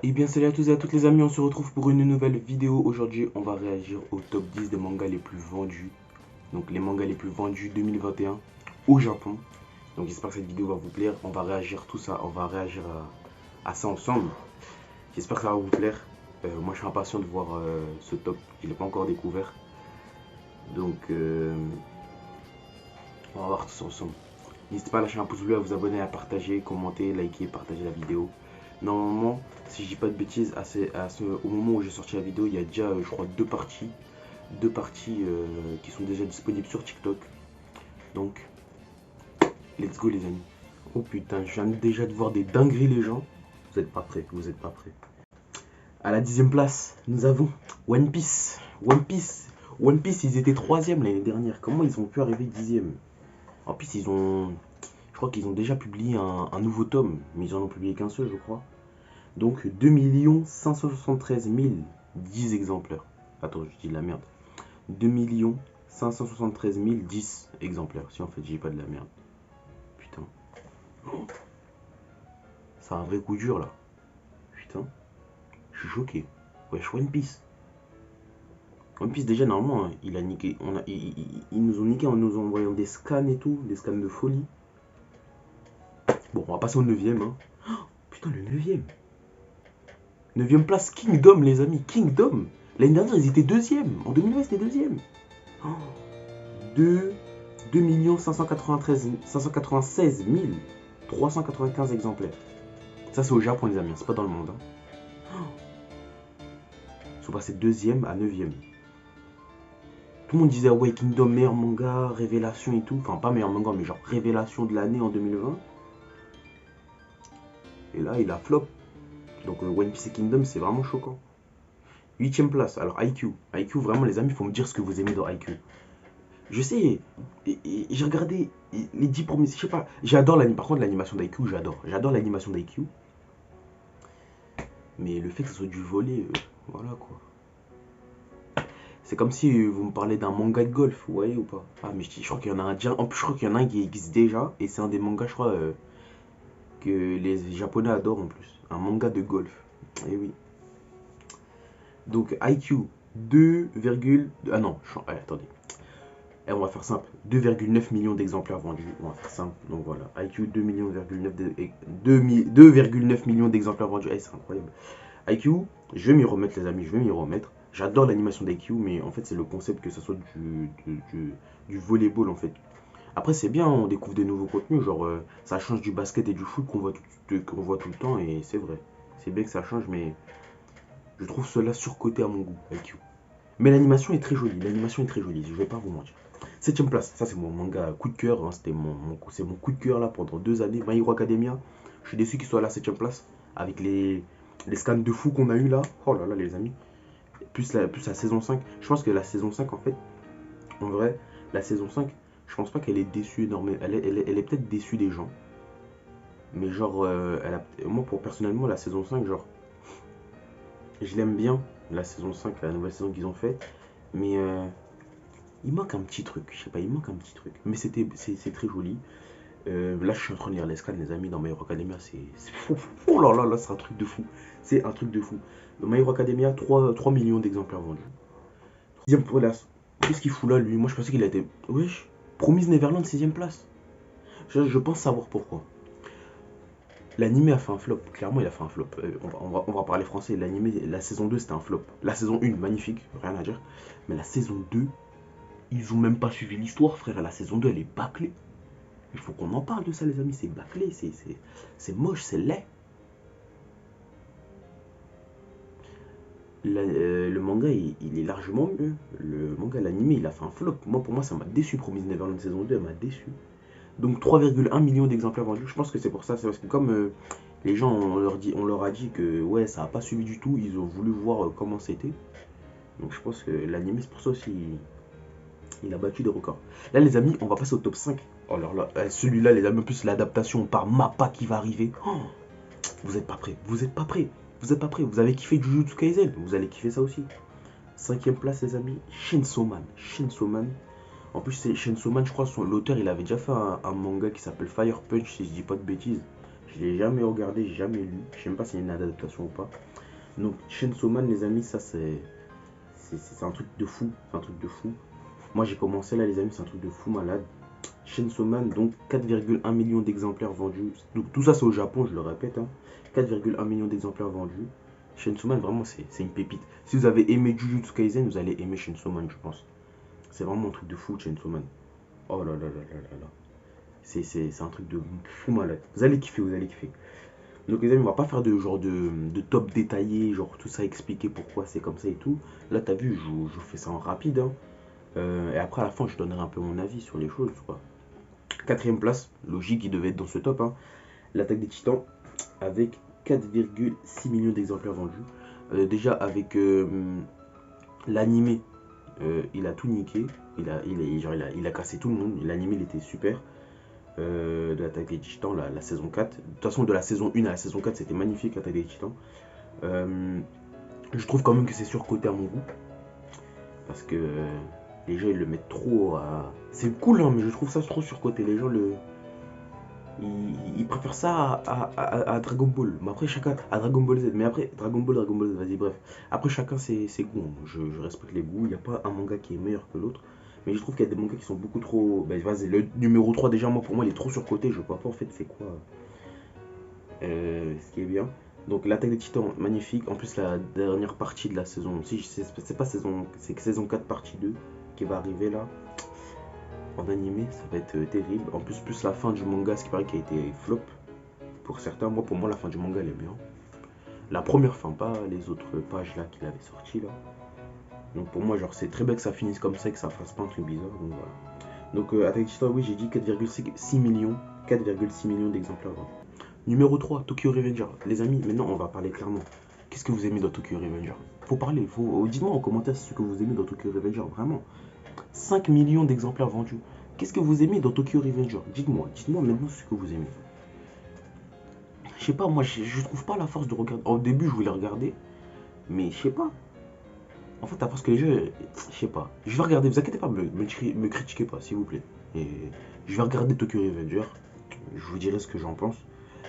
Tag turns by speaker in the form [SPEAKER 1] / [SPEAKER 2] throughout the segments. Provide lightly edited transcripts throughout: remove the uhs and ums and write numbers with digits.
[SPEAKER 1] Et bien salut à tous et à toutes les amis, on se retrouve pour une nouvelle vidéo. Aujourd'hui on va réagir au top 10 des mangas les plus vendus. Donc les mangas les plus vendus 2021 au Japon. Donc j'espère que cette vidéo va vous plaire. On va réagir tout ça, on va réagir à ça ensemble. J'espère que ça va vous plaire. Moi je suis impatient de voir ce top, je ne l'ai pas encore découvert. Donc on va voir tout ça ensemble. N'hésitez pas à lâcher un pouce bleu, à vous abonner, à partager, commenter, liker, partager la vidéo. Normalement, si je dis pas de bêtises, au moment où j'ai sorti la vidéo, il y a déjà, je crois, deux parties qui sont déjà disponibles sur TikTok. Donc, let's go les amis. Oh putain, je viens déjà de voir des dingueries les gens. Vous êtes pas prêts, vous êtes pas prêts. À la 10e place, nous avons One Piece. One Piece, ils étaient 3e l'année dernière. Comment ils ont pu arriver 10e? En plus, je crois qu'ils ont déjà publié un nouveau tome, mais ils en ont publié qu'un seul, je crois. Donc 2 573 010 exemplaires. Attends, je dis de la merde. 2 573 010 exemplaires. Si en fait, j'ai pas de la merde. Putain. Oh, c'est un vrai coup dur là. Putain. Je suis choqué. Wesh, One Piece. One Piece, déjà, normalement, il a niqué. Ils nous ont niqué en nous envoyant des scans et tout. Des scans de folie. Bon, on va passer au 9ème. Hein. Oh, putain, le 9ème. 9ème place, Kingdom, les amis. Kingdom. L'année dernière, ils étaient 2e. En 2020, ils étaient 2e. Oh, 2 596 395 exemplaires. Ça, c'est au Japon, les amis. C'est pas dans le monde. Hein. Ils sont passés 2e à 9e. Tout le monde disait, ouais, Kingdom, meilleur manga, révélation et tout. Enfin, pas meilleur manga, mais genre révélation de l'année en 2020. Et là, il a flop. Donc, One Piece et Kingdom, c'est vraiment choquant. 8ème place. Alors, IQ. IQ, vraiment, les amis, il faut me dire ce que vous aimez dans IQ. Je sais, j'ai regardé les 10 premiers, je sais pas, j'adore l'animation, par contre l'animation d'IQ, j'adore l'animation d'IQ. Mais le fait que ce soit du volet, voilà quoi. C'est comme si vous me parlez d'un manga de golf, vous voyez ou pas? Ah mais je crois qu'il y en a un déjà, en plus je crois qu'il y en a un qui existe déjà, et c'est un des mangas je crois que les japonais adorent en plus, un manga de golf, et oui. Donc IQ, 2, ah non, attendez. Et on va faire simple, 2,9 millions d'exemplaires vendus. On va faire simple, donc voilà. IQ 2,9 millions d'exemplaires vendus. C'est incroyable. IQ, je vais m'y remettre les amis, je vais m'y remettre. J'adore l'animation d'IQ, mais en fait c'est le concept que ça soit du volleyball en fait. Après c'est bien, on découvre des nouveaux contenus, genre ça change du basket et du foot qu'on voit tout le temps, et c'est vrai. C'est bien que ça change, mais je trouve cela surcoté à mon goût, IQ. Mais l'animation est très jolie, je vais pas vous mentir. 7ème place, ça c'est mon manga coup de cœur, hein, c'est mon coup de cœur là pendant 2 années. My Hero Academia, je suis déçu qu'il soit à la 7ème place avec les scans de fou qu'on a eu là. Oh là là les amis, plus la saison 5. Je pense que la saison 5 en fait, en vrai, la saison 5, je pense pas qu'elle est déçue énormément. Elle est peut-être déçue des gens, mais genre, moi pour personnellement la saison 5, genre, je l'aime bien, la saison 5, la nouvelle saison qu'ils ont faite, mais il manque un petit truc, je sais pas, il manque un petit truc. Mais c'est très joli. Là, je suis en train de lire les scans, les amis, dans My Hero Academia. C'est fou. Oh là là, là, c'est un truc de fou. C'est un truc de fou. Dans My Hero Academia, 3 millions d'exemplaires vendus. Sixième place. Qu'est-ce qu'il fout là, lui? Moi, je pensais qu'il a été. Wesh. Promise Neverland, 6ème place. Je pense savoir pourquoi. L'anime a fait un flop. Clairement, il a fait un flop. On va parler français. L'anime, la saison 2, c'était un flop. La saison 1, magnifique, rien à dire. Mais la saison 2, ils ont même pas suivi l'histoire, frère. La saison 2, elle est bâclée. Il faut qu'on en parle de ça, les amis. C'est bâclé, c'est moche, c'est laid. Le manga, il est largement mieux. Le manga, l'animé, il a fait un flop. Moi, pour moi, ça m'a déçu. Promise Neverland saison 2, elle m'a déçu. Donc 3,1 millions d'exemplaires vendus. Je pense que c'est pour ça. C'est parce que comme les gens, on leur a dit que ouais, ça n'a pas suivi du tout. Ils ont voulu voir comment c'était. Donc je pense que l'animé, c'est pour ça aussi. Il a battu des records. Là, les amis, on va passer au top 5. Oh là là, celui-là, les amis, en plus l'adaptation par Mappa qui va arriver. Oh, vous êtes pas prêts, vous êtes pas prêts, vous êtes pas prêts. Vous avez kiffé Jujutsu Kaisen, vous allez kiffer ça aussi. 5ème place, les amis, Chainsaw Man. Chainsaw Man. En plus, c'est Chainsaw Man, je crois, l'auteur, il avait déjà fait un manga qui s'appelle Fire Punch, si je dis pas de bêtises. Je l'ai jamais regardé, j'ai jamais lu. Je sais même pas s'il y a une adaptation ou pas. Donc Chainsaw Man, les amis, ça c'est un truc de fou. C'est un truc de fou. Moi j'ai commencé là, les amis, c'est un truc de fou malade. Chainsaw Man, donc 4,1 millions d'exemplaires vendus. Donc tout ça c'est au Japon, je le répète, hein. 4,1 millions d'exemplaires vendus. Chainsaw Man, vraiment, c'est une pépite. Si vous avez aimé Jujutsu Kaisen, vous allez aimer Chainsaw Man, je pense. C'est vraiment un truc de fou, Chainsaw Man. Oh là là là là là là. C'est un truc de fou malade. Vous allez kiffer, vous allez kiffer. Donc les amis, on va pas faire de genre de top détaillé, genre tout ça expliquer pourquoi c'est comme ça et tout. Là, t'as vu, je fais ça en rapide, hein. Et après, à la fin, je donnerai un peu mon avis sur les choses, quoi. Quatrième place, logique, il devait être dans ce top, hein. L'Attaque des Titans, avec 4,6 millions d'exemplaires vendus. Déjà, avec l'animé, il a tout niqué. Il a cassé tout le monde. L'animé, il était super. De l'Attaque des Titans, la saison 4. De toute façon, de la saison 1 à la saison 4, c'était magnifique, l'Attaque des Titans. Je trouve quand même que c'est surcoté à mon goût. Parce que les gens, ils le mettent trop à... C'est cool, hein, mais je trouve ça trop surcoté. Les gens ils préfèrent ça à Dragon Ball. Mais après, chacun... À Dragon Ball Z. Mais après, Dragon Ball Z, vas-y, bref. Après, chacun ses goûts. Je respecte les goûts. Il n'y a pas un manga qui est meilleur que l'autre. Mais je trouve qu'il y a des mangas qui sont beaucoup trop... Ben, vas-y, le numéro 3 déjà, moi, pour moi, il est trop surcoté. Je vois pas, en fait, c'est quoi ce qui est bien. Donc, l'Attaque des Titans, magnifique. En plus, la dernière partie de la saison... Si, c'est pas saison... C'est que saison 4, partie 2, qui va arriver, là. En animé, ça va être terrible. En plus la fin du manga, ce qui paraît qui a été flop pour certains. Moi, pour moi, la fin du manga, elle est bien. La première fin, pas les autres pages là qu'il avait sorti là. Donc pour moi, genre, c'est très bien que ça finisse comme ça et que ça fasse pas un truc bizarre. Donc voilà. Donc Attack Titan, oui, j'ai dit 4,6 millions. 4,6 millions d'exemplaires vendus. Numéro 3, Tokyo Revenger. Les amis, maintenant, on va parler clairement. Qu'est-ce que vous aimez dans Tokyo Revenger? Faut parler, dites-moi en commentaire ce que vous aimez dans Tokyo Revenger, vraiment. 5 millions d'exemplaires vendus. Qu'est-ce que vous aimez dans Tokyo Revenger? Dites-moi maintenant ce que vous aimez. Je sais pas, moi je trouve pas la force de regarder. Au début, je voulais regarder, mais je sais pas. En fait, parce que les jeux, je sais pas. Je vais regarder, vous inquiétez pas, me critiquez pas, s'il vous plaît. Et je vais regarder Tokyo Revenger. Je vous dirai ce que j'en pense.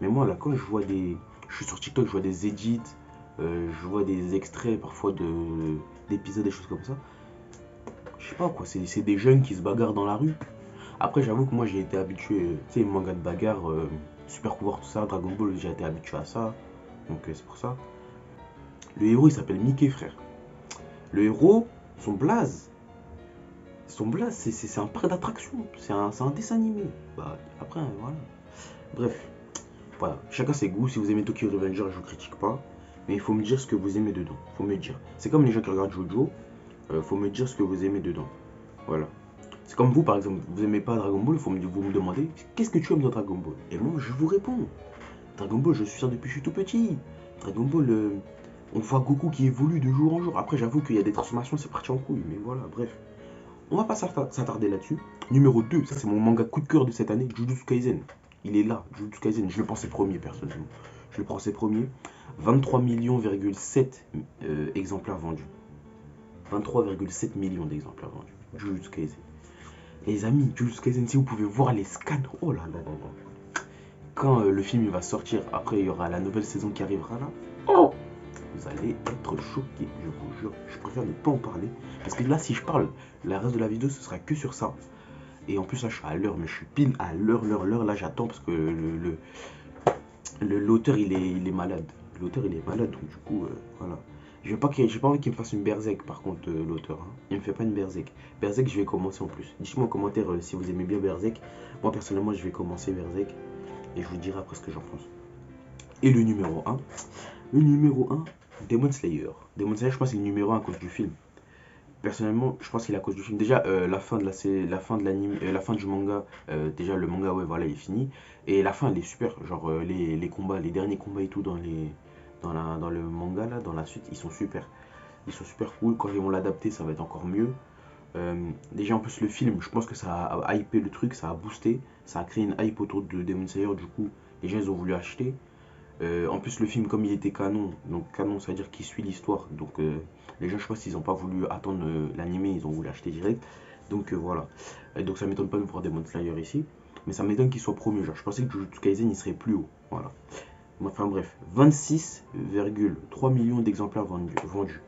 [SPEAKER 1] Mais moi, là, quand je vois des. Je suis sur TikTok, je vois des edits, je vois des extraits parfois d'épisodes, des choses comme ça. Je sais pas quoi, c'est des jeunes qui se bagarrent dans la rue. Après, j'avoue que moi j'ai été habitué, tu sais, manga de bagarre, super pouvoir, tout ça, Dragon Ball, j'ai été habitué à ça. Donc c'est pour ça. Le héros il s'appelle Mickey, frère. Le héros, son blaze, c'est un parc d'attractions, c'est un dessin animé. Bah, après, voilà. Bref, voilà, chacun ses goûts. Si vous aimez Tokyo Revenger, je vous critique pas. Mais il faut me dire ce que vous aimez dedans. Faut me dire. C'est comme les gens qui regardent Jojo. Faut me dire ce que vous aimez dedans. Voilà. C'est comme vous, par exemple, vous aimez pas Dragon Ball, vous me demandez qu'est-ce que tu aimes dans Dragon Ball. Et moi, je vous réponds. Dragon Ball, je suis ça depuis que je suis tout petit. Dragon Ball, on voit Goku qui évolue de jour en jour. Après, j'avoue qu'il y a des transformations, c'est parti en couille. Mais voilà, bref. On va pas s'attarder là-dessus. Numéro 2, ça c'est mon manga coup de cœur de cette année, Jujutsu Kaisen. Il est là, Jujutsu Kaisen. Je le pensais premier, personnellement. Je le pensais premier. 23,7 millions exemplaires vendus. 23,7 millions d'exemplaires vendus. Jujutsu Kaisen. Les amis, Jujutsu Kaisen, si vous pouvez voir les scans, oh là là là là. Quand le film il va sortir, après il y aura la nouvelle saison qui arrivera là. Oh, vous allez être choqués, je vous jure. Je préfère ne pas en parler. Parce que là, si je parle, le reste de la vidéo, ce sera que sur ça. Et en plus, là, je suis à l'heure, mais je suis pile à l'heure. Là, j'attends parce que l'auteur, il est malade. L'auteur, il est malade, donc du coup, voilà. J'ai pas envie qu'il me fasse une berserk par contre l'auteur. Hein. Il me fait pas une berserk. Berserk je vais commencer en plus. Dites-moi en commentaire si vous aimez bien berserk. Moi personnellement je vais commencer berserk. Et je vous dirai après ce que j'en pense. Et le numéro 1. Le numéro 1, Demon Slayer. Demon Slayer je pense que c'est le numéro 1 à cause du film. Personnellement je pense qu'il est à cause du film. Déjà la fin de l'anime, la fin du manga. Déjà le manga ouais voilà il est fini. Et la fin elle est super. Genre les combats, les derniers combats et tout dans le manga là, dans la suite, ils sont super. Ils sont super cool. Quand ils vont l'adapter, ça va être encore mieux. Déjà en plus le film, je pense que ça a hypé le truc, ça a boosté, ça a créé une hype autour de Demon Slayer. Du coup, les gens ils ont voulu acheter. En plus le film comme il était canon, donc canon ça veut dire qu'il suit l'histoire. Donc les gens je pense qu'ils n'ont pas voulu attendre l'animé, ils ont voulu acheter direct. Donc voilà. Donc ça m'étonne pas de voir Demon Slayer ici. Mais ça m'étonne qu'il soit premier. Genre je pensais que Jujutsu Kaisen il serait plus haut. Voilà. Enfin bref, 26,3 millions d'exemplaires vendus.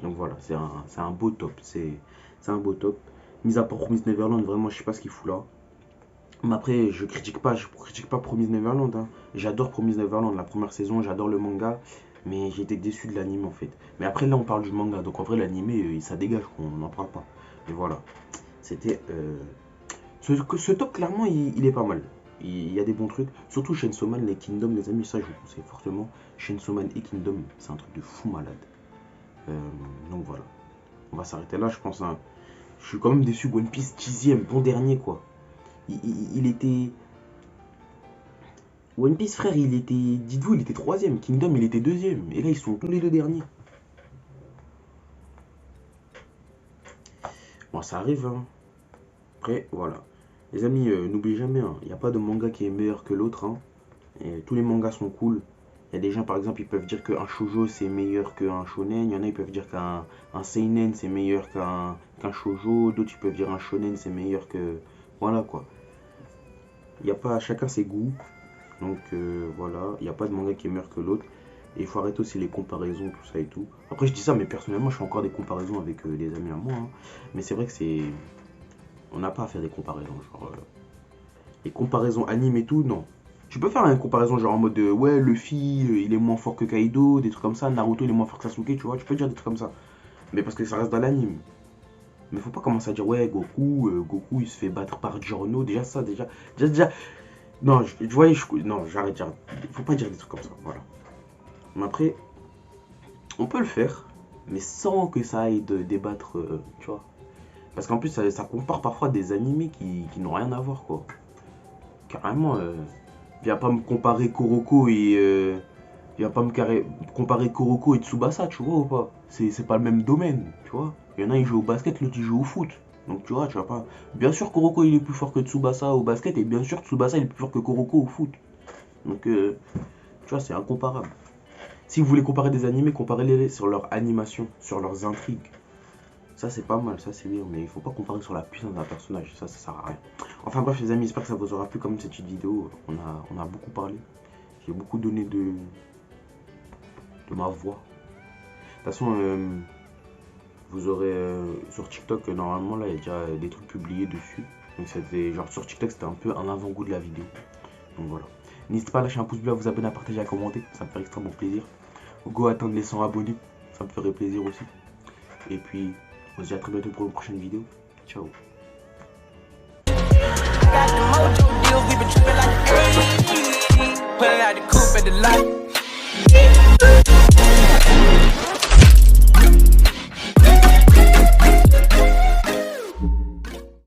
[SPEAKER 1] Donc voilà, c'est un beau top. C'est un beau top. Mis à part Promise Neverland, vraiment, je sais pas ce qu'il fout là. Mais après, je critique pas Promise Neverland, hein. J'adore Promise Neverland, la première saison, j'adore le manga. Mais j'ai été déçu de l'anime en fait. Mais après, là, on parle du manga. Donc en vrai, l'anime, ça dégage, on n'en parle pas. Mais voilà. C'était. Ce top, clairement, il est pas mal. Il y a des bons trucs. Surtout Chainsaw Man, les Kingdom, les amis, ça je vous conseille fortement. Chainsaw Man et Kingdom, c'est un truc de fou malade. Donc voilà. On va s'arrêter là, je pense, hein. Je suis quand même déçu. One Piece 10ème, bon dernier quoi. Il était. One Piece, frère, il était. Dites-vous, il était 3ème. Kingdom, il était 2ème. Et là, ils sont tous les deux derniers. Bon, ça arrive, hein. Après, voilà. Les amis, n'oubliez jamais, hein, il n'y a pas de manga qui est meilleur que l'autre, hein. Et tous les mangas sont cool. Il y a des gens, par exemple, ils peuvent dire qu'un shoujo c'est meilleur qu'un shonen. Il y en a, ils peuvent dire qu'un seinen c'est meilleur qu'un shoujo. D'autres, ils peuvent dire un shonen c'est meilleur que. Voilà quoi. Il y a pas. Chacun ses goûts. Donc voilà. Il n'y a pas de manga qui est meilleur que l'autre. Et il faut arrêter aussi les comparaisons, tout ça et tout. Après, je dis ça, mais personnellement, je fais encore des comparaisons avec des amis à moi, hein. Mais c'est vrai que c'est. On n'a pas à faire des comparaisons. Genre. Les comparaisons anime et tout, non. Tu peux faire une comparaison genre en mode ouais, Luffy il est moins fort que Kaido, des trucs comme ça, Naruto il est moins fort que Sasuke, tu vois, tu peux dire des trucs comme ça. Mais parce que ça reste dans l'anime. Mais faut pas commencer à dire ouais, Goku il se fait battre par Giorno, déjà ça, déjà. Non, non, j'arrête. Faut pas dire des trucs comme ça, voilà. Mais après, on peut le faire, mais sans que ça aille de débattre, tu vois. Parce qu'en plus, ça compare parfois des animés qui n'ont rien à voir, quoi. Carrément, viens pas me comparer Kuroko et comparer Kuroko et Tsubasa, tu vois ou pas? C'est pas le même domaine, tu vois. Il y en a, ils jouent au basket, l'autre, il joue au foot. Donc tu vois, tu vas pas. Bien sûr, Kuroko il est plus fort que Tsubasa au basket, et bien sûr, Tsubasa il est plus fort que Kuroko au foot. Donc, tu vois, c'est incomparable. Si vous voulez comparer des animés, comparez-les sur leur animation, sur leurs intrigues. Ça c'est pas mal, ça c'est bien, mais il faut pas comparer sur la puissance d'un personnage, ça sert à rien. Enfin bref les amis, j'espère que ça vous aura plu comme cette petite vidéo. On a beaucoup parlé, j'ai beaucoup donné de ma voix. De toute façon, vous aurez sur TikTok, normalement là il y a déjà des trucs publiés dessus. Donc c'était genre sur TikTok, c'était un peu un avant-goût de la vidéo. Donc voilà. N'hésitez pas à lâcher un pouce bleu, à vous abonner, à partager, à commenter, ça me ferait extrêmement plaisir. Go atteindre les 100 abonnés, ça me ferait plaisir aussi. Et puis, on se dit à très bientôt pour une prochaine vidéo. Ciao. Put it out the coupe at the lot.